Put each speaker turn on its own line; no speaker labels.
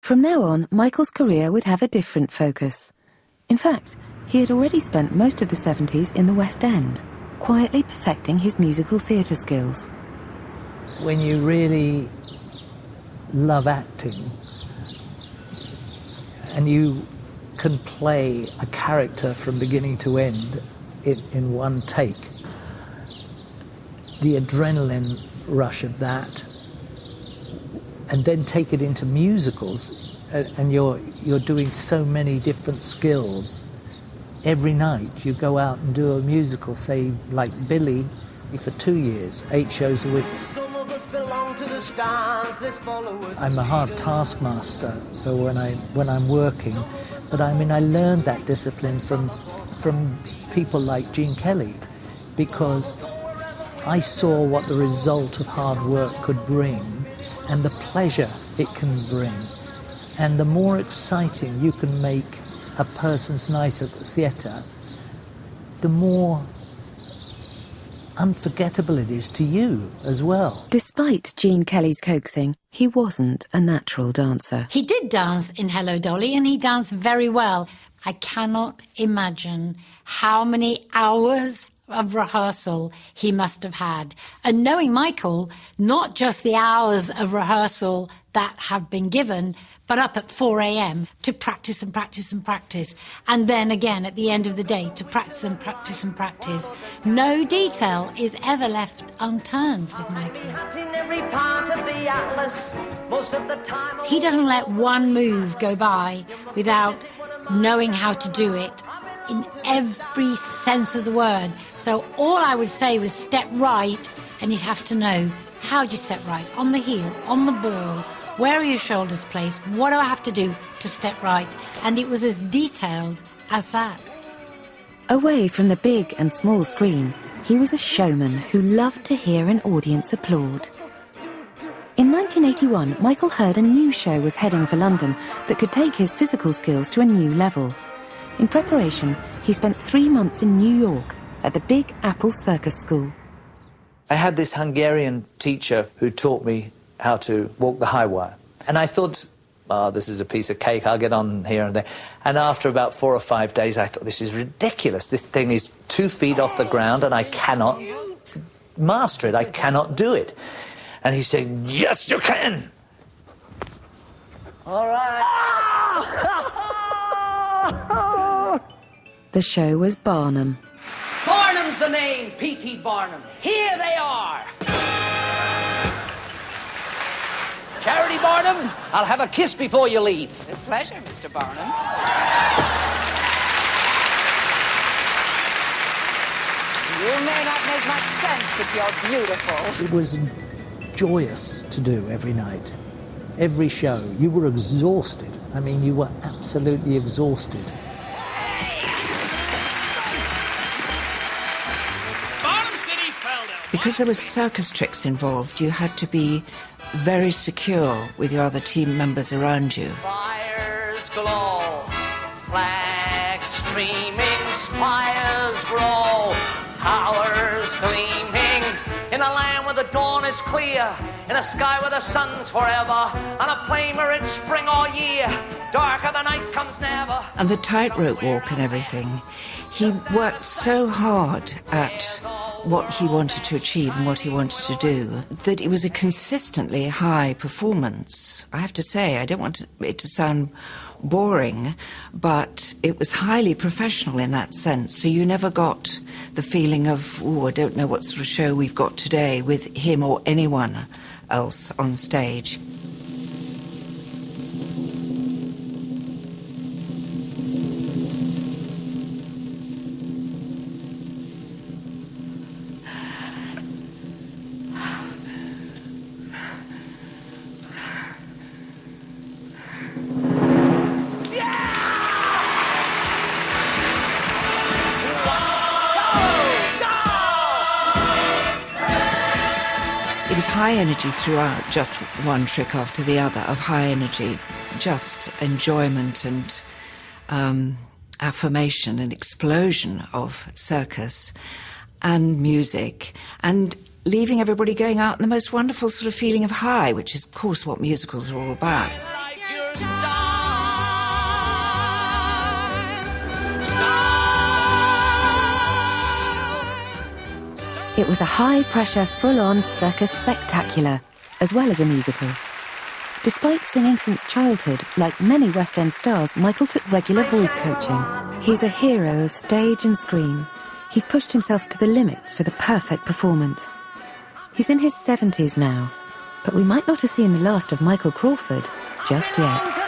From now on, Michael's career would have a different focus. In fact, he had already spent most of the 70s in the West End, quietly perfecting his musical theatre skills.
When you really love acting and you can play a character from beginning to end in one take, the adrenaline rush of that, and then take it into musicals, and you're doing so many different skills. Every night you go out and do a musical, say like Billy, for 2 years, 8 shows a week. I'm a hard taskmaster when I'm working, but I mean I learned that discipline from people like Gene Kelly, because I saw what the result of hard work could bring and the pleasure it can bring. And the more exciting you can make a person's night at the theatre, the more unforgettable it is to you as well.
Despite Gene Kelly's coaxing, he wasn't a natural dancer.
He did dance in Hello Dolly, and he danced very well. I cannot imagine how many hours of rehearsal he must have had. And knowing Michael, not just the hours of rehearsal that have been given, but up at 4 a.m. to practice and practice and practice. And then again at the end of the day to practice and practice and practice. No detail is ever left unturned with Michael. He doesn't let one move go by without knowing how to do it in every sense of the word. So all I would say was step right, and you'd have to know, how do you step right? On the heel, on the ball, where are your shoulders placed? What do I have to do to step right? And it was as detailed as that.
Away from the big and small screen, he was a showman who loved to hear an audience applaud. In 1981, Michael heard a new show was heading for London that could take his physical skills to a new level. In preparation, he spent 3 months in New York at the Big Apple Circus School.
I had this Hungarian teacher who taught me how to walk the high wire. And I thought, oh, this is a piece of cake, I'll get on here and there. And after about 4 or 5 days, I thought, this is ridiculous. This thing is 2 feet off the ground and I cannot master it. I cannot do it. And he said, yes, you can. All right.
The show was Barnum.
Barnum's the name, P.T. Barnum. Here they are. Charity Barnum, I'll have a kiss before you leave.
With pleasure, Mr. Barnum. You may not make much sense, but you're beautiful.
It was joyous to do every night, every show. You were exhausted. I mean, you were absolutely exhausted.
Because there were circus tricks involved, you had to be very secure with your other team members around you.
Fires glow, flags streaming, spires grow, towers gleaming, in a land where the dawn is clear, in a sky where the sun's forever, on a plain where it's spring all year, darker the night comes never.
And the tightrope walk and everything. He worked so hard at what he wanted to achieve and what he wanted to do, that it was a consistently high performance. I have to say, I don't want it to sound boring, but it was highly professional in that sense. So you never got the feeling of, oh, I don't know what sort of show we've got today with him or anyone else on stage. High energy throughout, just one trick after the other of high energy, just enjoyment and affirmation and explosion of circus and music, and leaving everybody going out in the most wonderful sort of feeling of high, which is, of course, what musicals are all about.
It was a high-pressure, full-on circus spectacular, as well as a musical. Despite singing since childhood, like many West End stars, Michael took regular voice coaching. He's a hero of stage and screen. He's pushed himself to the limits for the perfect performance. He's in his 70s now, but we might not have seen the last of Michael Crawford just yet.